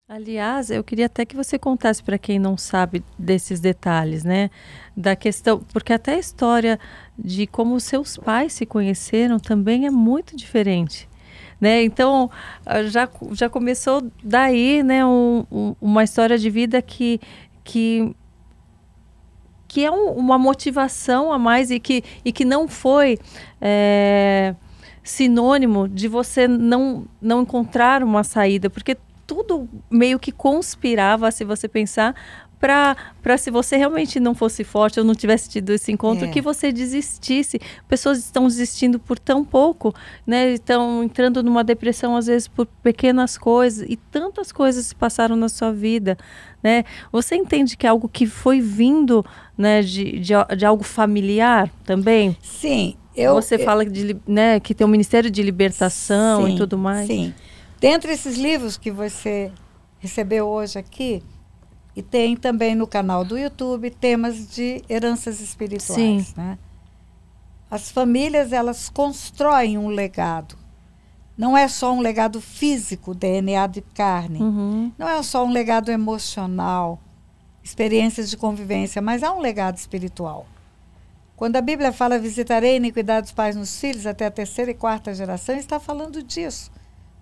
Aliás, eu queria até que você contasse para quem não sabe desses detalhes, né? Da questão, porque até a história de como os seus pais se conheceram também é muito diferente, né? Então, já começou daí, né? Uma história de vida que, que é uma motivação a mais e que não foi sinônimo de você não encontrar uma saída, porque tudo meio que conspirava, se você pensar, para se você realmente não fosse forte ou não tivesse tido esse encontro, que É, você desistisse. Pessoas estão desistindo por tão pouco, né? Estão entrando numa depressão às vezes por pequenas coisas e tantas coisas se passaram na sua vida, né? Você entende que é algo que foi vindo, né, de algo familiar também? sim, Você fala né, que tem um Ministério de Libertação e sim, tudo mais. sim. Dentre esses livros que você recebeu hoje aqui, e tem também no canal do YouTube temas de heranças Sim. espirituais, né? As famílias, elas constroem um legado. Não é só um legado físico, DNA de carne. Uhum. Não é só um legado emocional, experiências de convivência, mas há um legado espiritual. Quando a Bíblia fala visitarei a iniquidade dos pais nos filhos até a terceira e quarta geração, está falando disso.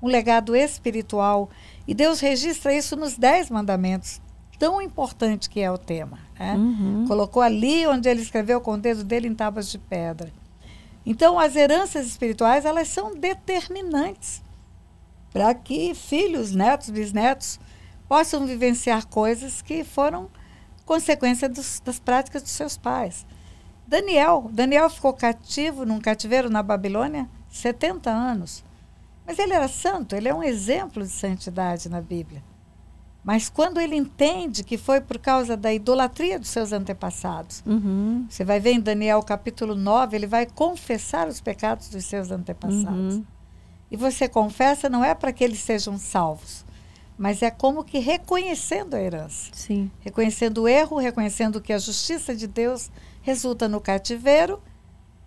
Um legado espiritual. E Deus registra isso nos 10 mandamentos. Tão importante que é o tema. Né? Uhum. Colocou ali onde ele escreveu com o dedo dele em tábuas de pedra. Então, as heranças espirituais, elas são determinantes para que filhos, netos, bisnetos possam vivenciar coisas que foram consequência das práticas dos seus pais. Daniel ficou cativo num cativeiro na Babilônia 70 anos. Mas ele era santo, ele é um exemplo de santidade na Bíblia. Mas quando ele entende que foi por causa da idolatria dos seus antepassados, Uhum. você vai ver em Daniel capítulo 9, ele vai confessar os pecados dos seus antepassados. Uhum. E você confessa não é para que eles sejam salvos, mas é como que reconhecendo a herança. Sim. Reconhecendo o erro, reconhecendo que a justiça de Deus resulta no cativeiro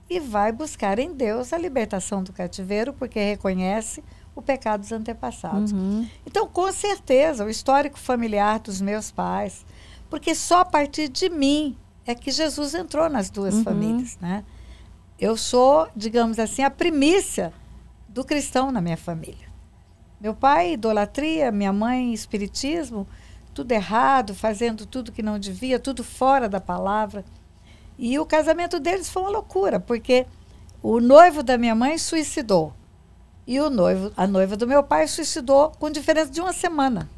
e vai buscar em Deus a libertação do cativeiro, porque reconhece o pecado dos antepassados. Uhum. Então, com certeza, o histórico familiar dos meus pais, porque só a partir de mim é que Jesus entrou nas duas famílias, né? Eu sou, digamos assim, a primícia do cristão na minha família. Meu pai, idolatria, minha mãe, espiritismo, tudo errado, fazendo tudo que não devia, tudo fora da palavra. E o casamento deles foi uma loucura, porque o noivo da minha mãe suicidou. E a noiva do meu pai suicidou com diferença de uma semana.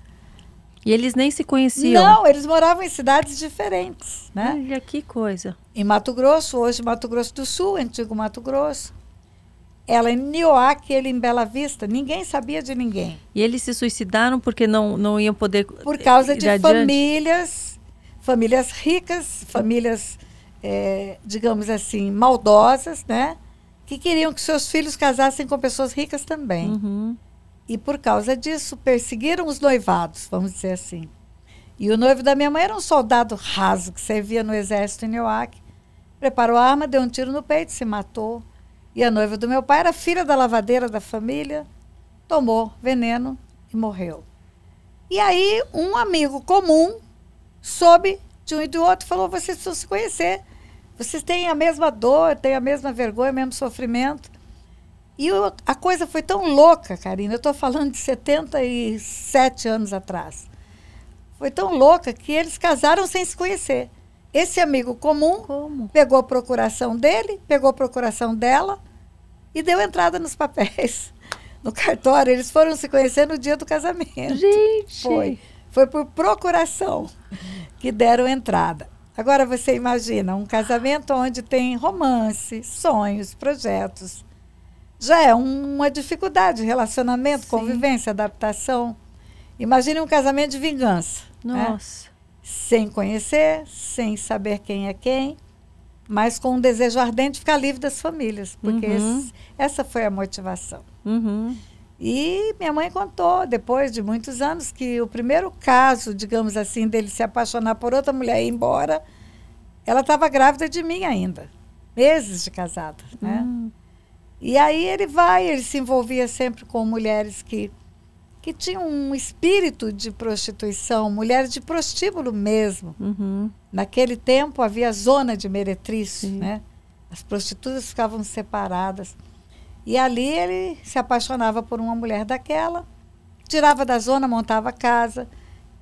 E eles nem se conheciam. Não, eles moravam em cidades diferentes, né? Olha que coisa. Em Mato Grosso, hoje Mato Grosso do Sul, antigo Mato Grosso. Ela em Nioaque, ele em Bela Vista. Ninguém sabia de ninguém. E eles se suicidaram porque não iam poder Por causa ir de adiante? famílias ricas, famílias, digamos assim, maldosas, né? Que queriam que seus filhos casassem com pessoas ricas também. Uhum. E por causa disso, perseguiram os noivados, vamos dizer assim. E o noivo da minha mãe era um soldado raso que servia no exército em Nioaque. Preparou a arma, deu um tiro no peito, se matou. E a noiva do meu pai era filha da lavadeira da família, tomou veneno e morreu. E aí, um amigo comum soube de um e do outro, falou: vocês precisam se conhecer. Vocês têm a mesma dor, têm a mesma vergonha, o mesmo sofrimento. E a coisa foi tão louca, Karina, eu estou falando de 77 anos atrás. Foi tão louca que eles casaram sem se conhecer. Esse amigo comum pegou a procuração dele, pegou a procuração dela e deu entrada nos papéis. No cartório, eles foram se conhecer no dia do casamento. Gente! Foi por procuração que deram entrada. Agora você imagina, um casamento onde tem romance, sonhos, projetos. Já é uma dificuldade, relacionamento, Sim. convivência, adaptação. Imagine um casamento de vingança. Nossa. Né? Sem conhecer, sem saber quem é quem, mas com um desejo ardente de ficar livre das famílias, porque essa foi a motivação. Uhum. E minha mãe contou, depois de muitos anos, que o primeiro caso, digamos assim, dele se apaixonar por outra mulher e ir embora, ela estava grávida de mim ainda, meses de casada, né? E aí ele se envolvia sempre com mulheres que que tinham um espírito de prostituição, mulheres de prostíbulo mesmo. Naquele tempo havia a zona de meretriz, né? As prostitutas ficavam separadas. E ali ele se apaixonava por uma mulher daquela, tirava da zona, montava casa,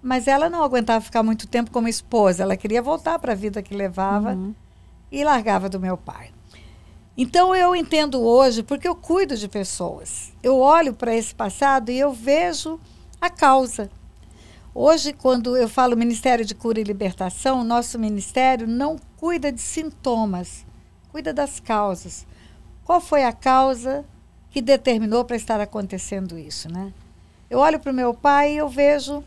mas ela não aguentava ficar muito tempo como esposa, ela queria voltar para a vida que levava e largava do meu pai. Então eu entendo hoje, porque eu cuido de pessoas, eu olho para esse passado e eu vejo a causa. Hoje, quando eu falo Ministério de Cura e Libertação, nosso ministério não cuida de sintomas, cuida das causas. Qual foi a causa que determinou para estar acontecendo isso, né? Eu olho para o meu pai e eu vejo,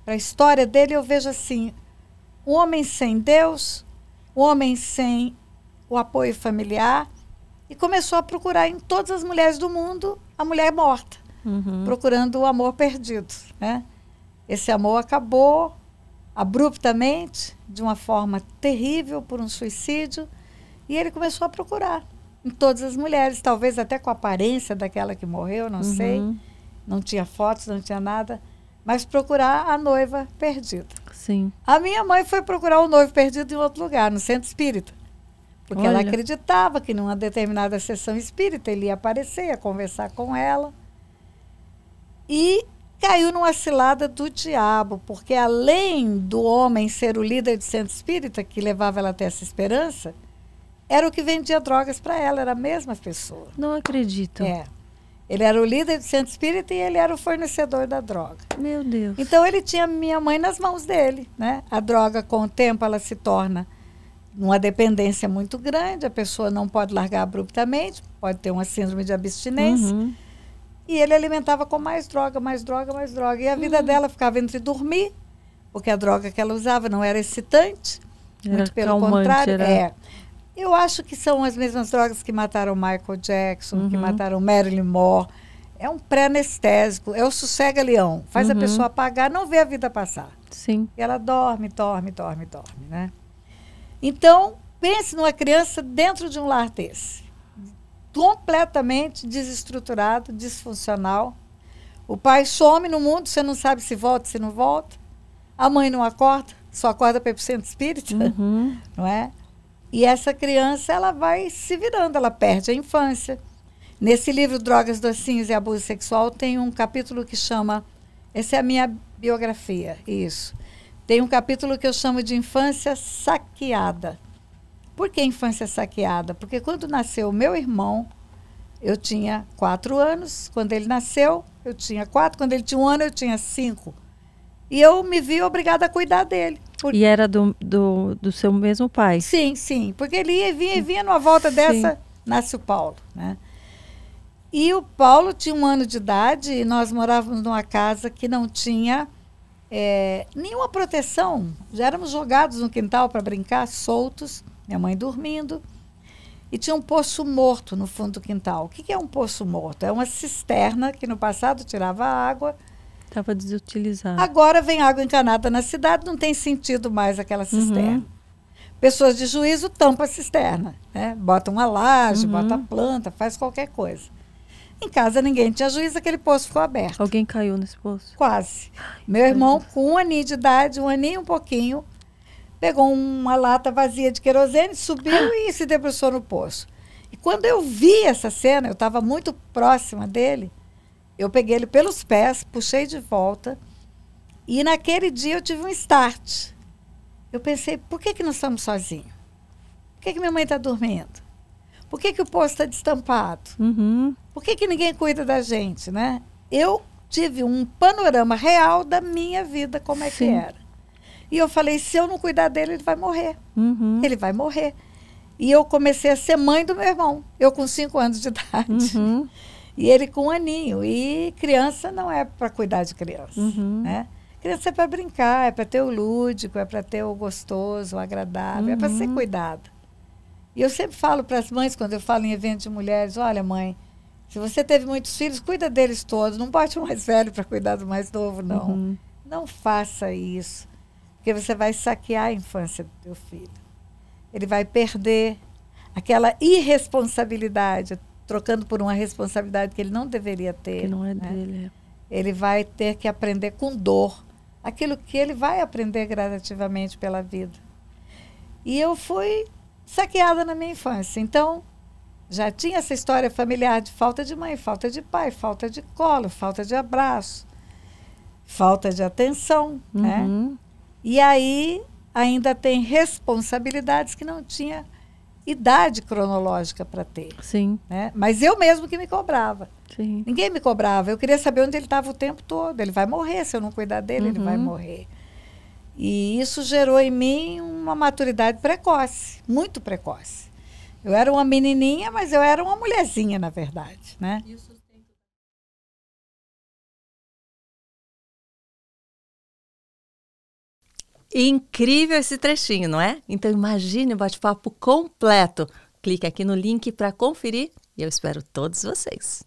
para a história dele, eu vejo assim, um homem sem Deus, um homem sem o apoio familiar, e começou a procurar em todas as mulheres do mundo a mulher morta, procurando o amor perdido, né? Esse amor acabou abruptamente, de uma forma terrível, por um suicídio, e ele começou a procurar em todas as mulheres, talvez até com a aparência daquela que morreu, não sei, não tinha fotos, não tinha nada, mas procurar a noiva perdida. Sim. A minha mãe foi procurar o noivo perdido em outro lugar, no centro espírita, porque ela acreditava que numa determinada sessão espírita ele ia aparecer, ia conversar com ela, e caiu numa cilada do diabo, porque além do homem ser o líder de centro espírita, que levava ela até essa esperança, era o que vendia drogas para ela, era a mesma pessoa. Não acredito. É. Ele era o líder do centro espírita e ele era o fornecedor da droga. Meu Deus. Então ele tinha minha mãe nas mãos dele, né? A droga, com o tempo, ela se torna uma dependência muito grande, a pessoa não pode largar abruptamente, pode ter uma síndrome de abstinência. E ele alimentava com mais droga, mais droga, mais droga. E a vida dela ficava entre dormir, porque a droga que ela usava não era excitante, Era muito pelo calmante, contrário. era... Eu acho que são as mesmas drogas que mataram Michael Jackson, que mataram Marilyn Monroe. É um pré-anestésico, é o sossega-leão. Faz a pessoa apagar, não vê a vida passar. Sim. E ela dorme, né? Então, pense numa criança dentro de um lar desse. Completamente desestruturado, disfuncional. O pai some no mundo, você não sabe se volta, se não volta. A mãe não acorda, só acorda para ir para o centro espírita, não é? E essa criança, ela vai se virando, ela perde a infância. Nesse livro, Drogas, Docinhos e Abuso Sexual, tem um capítulo que chama... Essa é a minha biografia, isso. Tem um capítulo que eu chamo de infância saqueada. Por que infância saqueada? Porque quando nasceu o meu irmão, eu tinha 4 anos. Quando ele nasceu, eu tinha 4. Quando ele tinha 1 ano, eu tinha 5. E eu me vi obrigada a cuidar dele. E era do seu mesmo pai? Sim, sim. Porque ele ia e vinha numa volta dessa, nasce o Paulo, né? E o Paulo tinha 1 ano de idade e nós morávamos numa casa que não tinha nenhuma proteção. Já éramos jogados no quintal para brincar, soltos, minha mãe dormindo. E tinha um poço morto no fundo do quintal. O que é um poço morto? É uma cisterna que no passado tirava água. Estava desutilizado. Agora vem água encanada na cidade, não tem sentido mais aquela cisterna. Pessoas de juízo tampam a cisterna, né? Bota uma laje, bota a planta, faz qualquer coisa. Em casa ninguém tinha juízo, aquele poço ficou aberto. Alguém caiu nesse poço? Quase. Meu irmão, com 1 aninho de idade, 1 aninho e um pouquinho, pegou uma lata vazia de querosene, subiu e se debruçou no poço. E quando eu vi essa cena, eu estava muito próxima dele, eu peguei ele pelos pés, puxei de volta, e naquele dia eu tive um start. Eu pensei, por que nós estamos sozinhos? Por que minha mãe está dormindo? Por que o poço está destampado? Por que ninguém cuida da gente, né? Eu tive um panorama real da minha vida, como é que era. E eu falei, se eu não cuidar dele, ele vai morrer. Ele vai morrer. E eu comecei a ser mãe do meu irmão. Eu com 5 anos de idade. E ele com 1 aninho. E criança não é para cuidar de criança, né? Criança é para brincar, é para ter o lúdico, é para ter o gostoso, o agradável, é para ser cuidada. E eu sempre falo para as mães, quando eu falo em evento de mulheres, olha, mãe, se você teve muitos filhos, cuida deles todos. Não bote o mais velho para cuidar do mais novo, não. Não faça isso. Porque você vai saquear a infância do teu filho. Ele vai perder aquela irresponsabilidade, trocando por uma responsabilidade que ele não deveria ter. Que não é né? dele. ele vai ter que aprender com dor aquilo que ele vai aprender gradativamente pela vida. E eu fui saqueada na minha infância. Então, já tinha essa história familiar de falta de mãe, falta de pai, falta de colo, falta de abraço, falta de atenção, né? E aí ainda tem responsabilidades que não tinha idade cronológica para ter. Sim. Né? Mas eu mesmo que me cobrava. Sim. Ninguém me cobrava. Eu queria saber onde ele estava o tempo todo. Ele vai morrer, se eu não cuidar dele, ele vai morrer. E isso gerou em mim uma maturidade precoce, muito precoce. Eu era uma menininha, mas eu era uma mulherzinha, na verdade, né? Incrível esse trechinho, não é? Então imagine o bate-papo completo. Clique aqui no link para conferir e eu espero todos vocês.